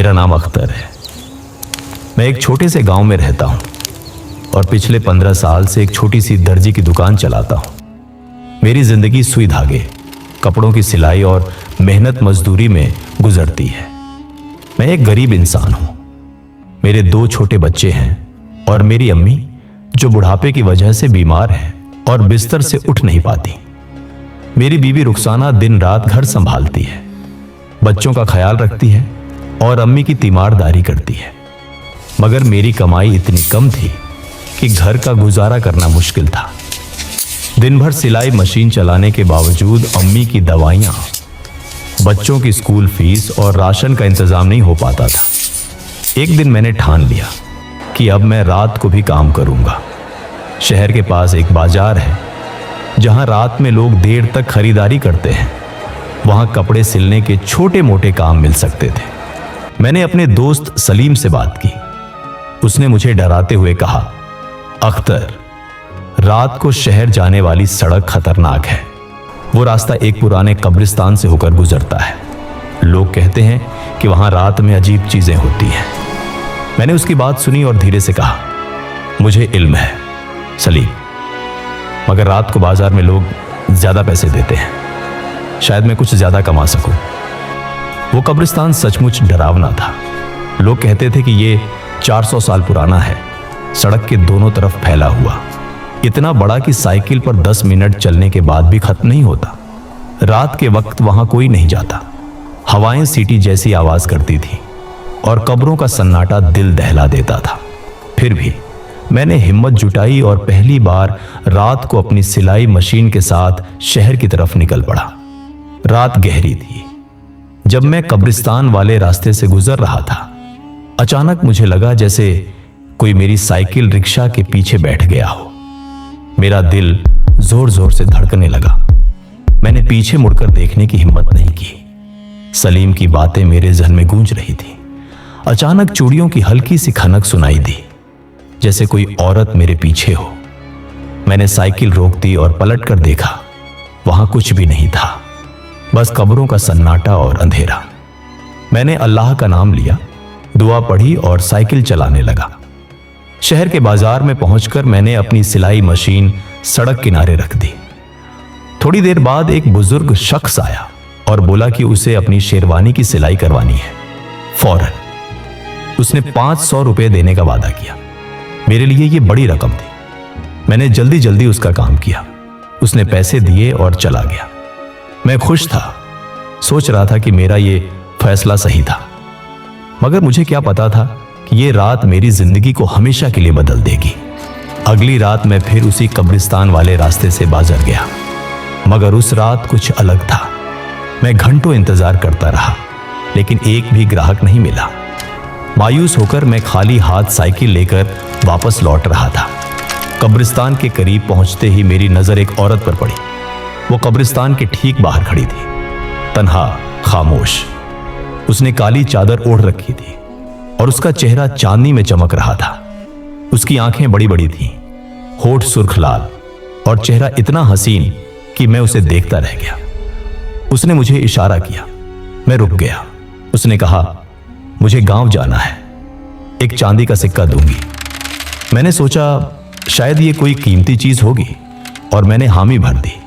मेरा नाम अख्तर है। मैं एक छोटे से गांव में रहता हूं और पिछले 15 साल से एक छोटी सी दर्जी की दुकान चलाता हूं। मेरी जिंदगी सुई धागे, कपड़ों की सिलाई और मेहनत मजदूरी में गुजरती है। मैं एक गरीब इंसान हूं। मेरे 2 छोटे बच्चे हैं और मेरी अम्मी जो बुढ़ापे की वजह से बीमार है और बिस्तर से उठ नहीं पाती। मेरी बीवी रुखसाना दिन रात घर संभालती है, बच्चों का ख्याल रखती है और अम्मी की तीमारदारी करती है। मगर मेरी कमाई इतनी कम थी कि घर का गुजारा करना मुश्किल था। दिन भर सिलाई मशीन चलाने के बावजूद अम्मी की दवाइयाँ, बच्चों की स्कूल फीस और राशन का इंतजाम नहीं हो पाता था। एक दिन मैंने ठान लिया कि अब मैं रात को भी काम करूंगा। शहर के पास एक बाजार है जहां रात में लोग देर तक खरीदारी करते हैं। वहां कपड़े सिलने के छोटे मोटे काम मिल सकते थे। मैंने अपने दोस्त सलीम से बात की। उसने मुझे डराते हुए कहा, अख्तर, रात को शहर जाने वाली सड़क खतरनाक है। वो रास्ता एक पुराने कब्रिस्तान से होकर गुजरता है। लोग कहते हैं कि वहां रात में अजीब चीजें होती हैं। मैंने उसकी बात सुनी और धीरे से कहा, मुझे इल्म है सलीम, मगर रात को बाजार में लोग ज्यादा पैसे देते हैं। शायद मैं कुछ ज्यादा कमा सकूं। वो कब्रिस्तान सचमुच डरावना था। लोग कहते थे कि ये 400 साल पुराना है, सड़क के दोनों तरफ फैला हुआ, इतना बड़ा कि साइकिल पर 10 मिनट चलने के बाद भी खत्म नहीं होता। रात के वक्त वहां कोई नहीं जाता। हवाएं सीटी जैसी आवाज करती थी और कब्रों का सन्नाटा दिल दहला देता था। फिर भी मैंने हिम्मत जुटाई और पहली बार रात को अपनी सिलाई मशीन के साथ शहर की तरफ निकल पड़ा। रात गहरी थी। जब मैं कब्रिस्तान वाले रास्ते से गुजर रहा था, अचानक मुझे लगा जैसे कोई मेरी साइकिल रिक्शा के पीछे बैठ गया हो। मेरा दिल जोर जोर से धड़कने लगा। मैंने पीछे मुड़कर देखने की हिम्मत नहीं की। सलीम की बातें मेरे जहन में गूंज रही थी। अचानक चूड़ियों की हल्की सी खनक सुनाई दी, जैसे कोई औरत मेरे पीछे हो। मैंने साइकिल रोक दी और पलट कर देखा। वहां कुछ भी नहीं था, बस कब्रों का सन्नाटा और अंधेरा। मैंने अल्लाह का नाम लिया, दुआ पढ़ी और साइकिल चलाने लगा। शहर के बाजार में पहुंचकर मैंने अपनी सिलाई मशीन सड़क किनारे रख दी। थोड़ी देर बाद एक बुजुर्ग शख्स आया और बोला कि उसे अपनी शेरवानी की सिलाई करवानी है। फौरन उसने 500 रुपए देने का वादा किया। मेरे लिए यह बड़ी रकम थी। मैंने जल्दी जल्दी उसका काम किया। उसने पैसे दिए और चला गया। मैं खुश था, सोच रहा था कि मेरा ये फैसला सही था। मगर मुझे क्या पता था कि ये रात मेरी जिंदगी को हमेशा के लिए बदल देगी। अगली रात मैं फिर उसी कब्रिस्तान वाले रास्ते से बाजार गया, मगर उस रात कुछ अलग था। मैं घंटों इंतजार करता रहा, लेकिन एक भी ग्राहक नहीं मिला। मायूस होकर मैं खाली हाथ साइकिल लेकर वापस लौट रहा था। कब्रिस्तान के करीब पहुंचते ही मेरी नजर एक औरत पर पड़ी। वो कब्रिस्तान के ठीक बाहर खड़ी थी, तन्हा, खामोश। उसने काली चादर ओढ़ रखी थी और उसका चेहरा चांदनी में चमक रहा था। उसकी आंखें बड़ी बड़ी थीं, होठ सुर्ख लाल और चेहरा इतना हसीन कि मैं उसे देखता रह गया। उसने मुझे इशारा किया। मैं रुक गया। उसने कहा, मुझे गांव जाना है, एक चांदी का सिक्का दूंगी। मैंने सोचा शायद ये कोई कीमती चीज होगी और मैंने हामी भर दी।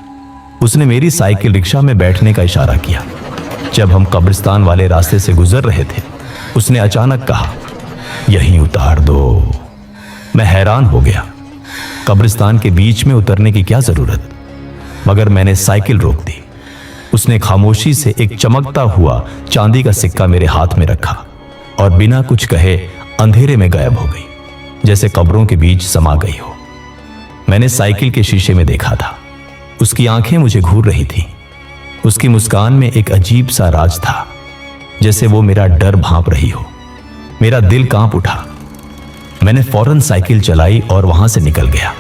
उसने मेरी साइकिल रिक्शा में बैठने का इशारा किया। जब हम कब्रिस्तान वाले रास्ते से गुजर रहे थे, उसने अचानक कहा, यहीं उतार दो। मैं हैरान हो गया। कब्रिस्तान के बीच में उतरने की क्या जरूरत? मगर मैंने साइकिल रोक दी। उसने खामोशी से एक चमकता हुआ चांदी का सिक्का मेरे हाथ में रखा और बिना कुछ कहे अंधेरे में गायब हो गई, जैसे कब्रों के बीच समा गई हो। मैंने साइकिल के शीशे में देखा था। उसकी आंखें मुझे घूर रही थीं। उसकी मुस्कान में एक अजीब सा राज था, जैसे वो मेरा डर भांप रही हो। मेरा दिल कांप उठा। मैंने फौरन साइकिल चलाई और वहां से निकल गया।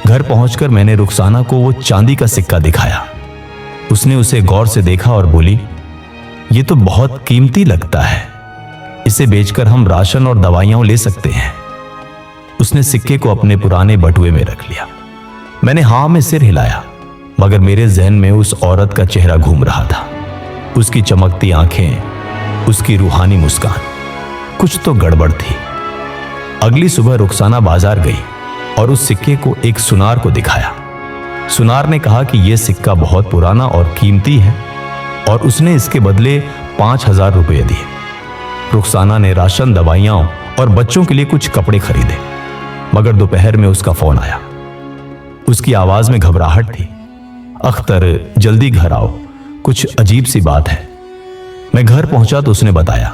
घर पहुंचकर मैंने रुखसाना को वो चांदी का सिक्का दिखाया। उसने उसे गौर से देखा और बोली, ये तो बहुत कीमती लगता है, इसे बेचकर हम राशन और दवाइयां ले सकते हैं। उसने सिक्के को अपने पुराने बटुए में रख लिया। मैंने हाँ में सिर हिलाया, मगर मेरे जहन में उस औरत का चेहरा घूम रहा था। उसकी चमकती आंखें, उसकी रूहानी मुस्कान। कुछ तो गड़बड़ थी। अगली सुबह रुखसाना बाजार गई और उस सिक्के को एक सुनार को दिखाया। सुनार ने कहा कि यह सिक्का बहुत पुराना और कीमती है और उसने इसके बदले 5,000 रुपये दिए। रुखसाना ने राशन, दवाइयां और बच्चों के लिए कुछ कपड़े खरीदे, मगर दोपहर में उसका फोन आया। उसकी आवाज में घबराहट थी। अख्तर, जल्दी घर आओ, कुछ अजीब सी बात है। मैं घर पहुंचा तो उसने बताया,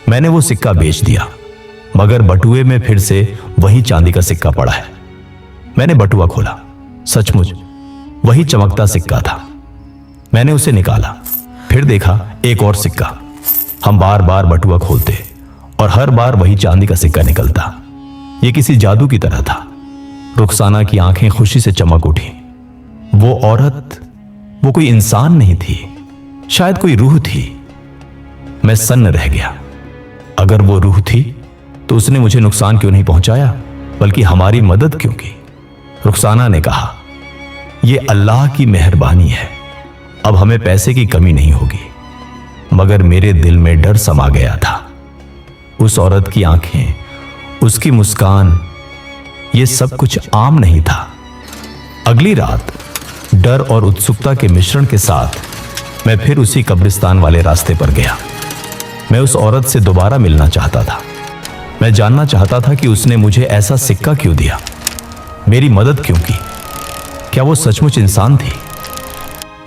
मैंने वो सिक्का बेच दिया, मगर बटुए में फिर से वही चांदी का सिक्का पड़ा है। मैंने बटुआ खोला, सचमुच वही चमकता सिक्का था। मैंने उसे निकाला, फिर देखा एक और सिक्का। हम बार बार बटुआ खोलते और हर बार वही चांदी का सिक्का निकलता। यह किसी जादू की तरह था। रुखसाना की आंखें खुशी से चमक उठी। वो औरत, वो कोई इंसान नहीं थी, शायद कोई रूह थी। मैं सन्न रह गया। अगर वो रूह थी तो उसने मुझे नुकसान क्यों नहीं पहुंचाया, बल्कि हमारी मदद क्यों की? रुखसाना ने कहा, यह अल्लाह की मेहरबानी है, अब हमें पैसे की कमी नहीं होगी। मगर मेरे दिल में डर समा गया था। उस औरत की आंखें, उसकी मुस्कान, यह सब कुछ आम नहीं था। अगली रात डर और उत्सुकता के मिश्रण के साथ मैं फिर उसी कब्रिस्तान वाले रास्ते पर गया। मैं उस औरत से दोबारा मिलना चाहता था। मैं जानना चाहता था कि उसने मुझे ऐसा सिक्का क्यों दिया, मेरी मदद क्यों की। क्या वो सचमुच इंसान थी?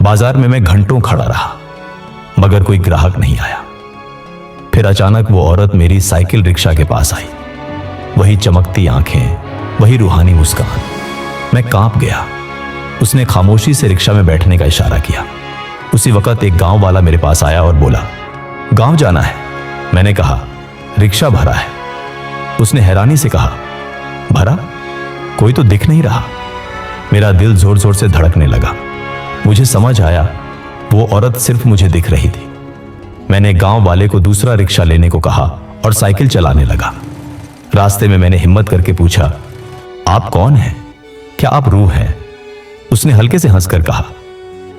बाजार में मैं घंटों खड़ा रहा, मगर कोई ग्राहक नहीं आया। फिर अचानक वो औरत मेरी साइकिल रिक्शा के पास आई। वही चमकती आंखें, वही रूहानी मुस्कान। मैं कांप गया। उसने खामोशी से रिक्शा में बैठने का इशारा किया। उसी वक्त एक गांव वाला मेरे पास आया और बोला, गांव जाना है? मैंने कहा, रिक्शा भरा है। उसने हैरानी से कहा, भरा? कोई तो दिख नहीं रहा। मेरा दिल जोर जोर से धड़कने लगा। मुझे समझ आया वो औरत सिर्फ मुझे दिख रही थी। मैंने गांव वाले को दूसरा रिक्शा लेने को कहा और साइकिल चलाने लगा। रास्ते में मैंने हिम्मत करके पूछा, आप कौन हैं? क्या आप रूह हैं? उसने हल्के से हंसकर कहा,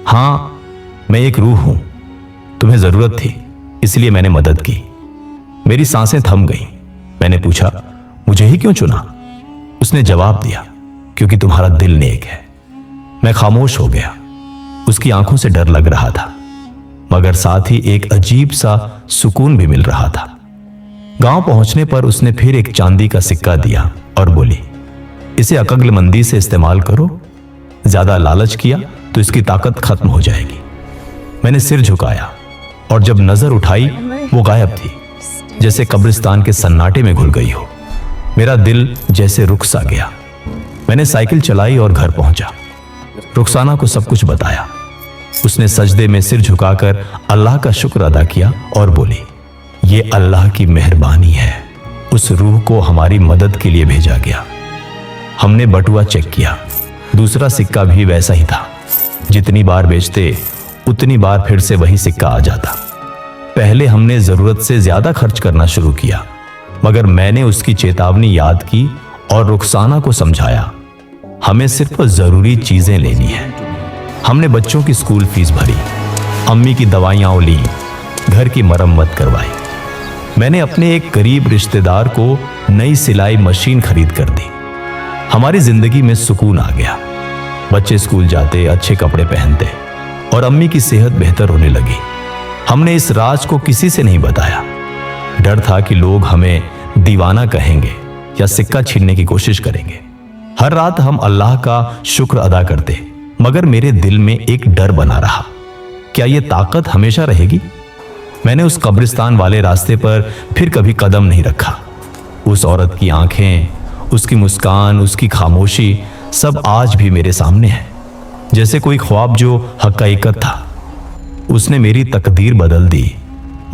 हां, मैं एक रूह हूं। तुम्हें जरूरत थी, इसलिए मैंने मदद की। मेरी सांसें थम गईं। मैंने पूछा, मुझे ही क्यों चुना? उसने जवाब दिया, क्योंकि तुम्हारा दिल नेक है। मैं खामोश हो गया। उसकी आंखों से डर लग रहा था, मगर साथ ही एक अजीब सा सुकून भी मिल रहा था। गांव पहुंचने पर उसने फिर एक चांदी का सिक्का दिया और बोली, इसे अक्लमंदी से इस्तेमाल करो। ज्यादा लालच किया तो इसकी ताकत खत्म हो जाएगी। मैंने सिर झुकाया और जब नजर उठाई वो गायब थी, जैसे कब्रिस्तान के सन्नाटे में घुल गई हो। मेरा दिल जैसे रुक सा गया। मैंने साइकिल चलाई और घर पहुंचा। रुखसाना को सब कुछ बताया। उसने सजदे में सिर झुकाकर अल्लाह का शुक्र अदा किया और बोली, ये अल्लाह की मेहरबानी है, उस रूह को हमारी मदद के लिए भेजा गया। हमने बटुआ चेक किया। दूसरा सिक्का भी वैसा ही था। जितनी बार बेचते उतनी बार फिर से वही सिक्का आ जाता। पहले हमने जरूरत से ज्यादा खर्च करना शुरू किया, मगर मैंने उसकी चेतावनी याद की और रुखसाना को समझाया, हमें सिर्फ जरूरी चीजें लेनी है। हमने बच्चों की स्कूल फीस भरी, अम्मी की दवाइयां ली, घर की मरम्मत करवाई। मैंने अपने एक करीब रिश्तेदार को नई सिलाई मशीन खरीद कर दी। हमारी जिंदगी में सुकून आ गया। बच्चे स्कूल जाते, अच्छे कपड़े पहनते और अम्मी की सेहत बेहतर होने लगी। हमने इस राज को किसी से नहीं बताया। डर था कि लोग हमें दीवाना कहेंगे या सिक्का छीनने की कोशिश करेंगे। हर रात हम अल्लाह का शुक्र अदा करते, मगर मेरे दिल में एक डर बना रहा, क्या यह ताकत हमेशा रहेगी? मैंने उस कब्रिस्तान वाले रास्ते पर फिर कभी कदम नहीं रखा। उस औरत की आंखें, उसकी मुस्कान, उसकी खामोशी, सब आज भी मेरे सामने है, जैसे कोई ख्वाब जो हकीकत था। उसने मेरी तकदीर बदल दी,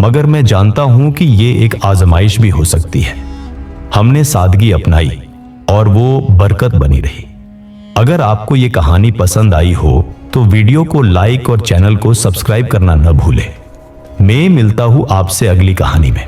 मगर मैं जानता हूं कि ये एक आजमाइश भी हो सकती है। हमने सादगी अपनाई और वो बरकत बनी रही। अगर आपको ये कहानी पसंद आई हो तो वीडियो को लाइक और चैनल को सब्सक्राइब करना न भूलें। मैं मिलता हूं आपसे अगली कहानी में।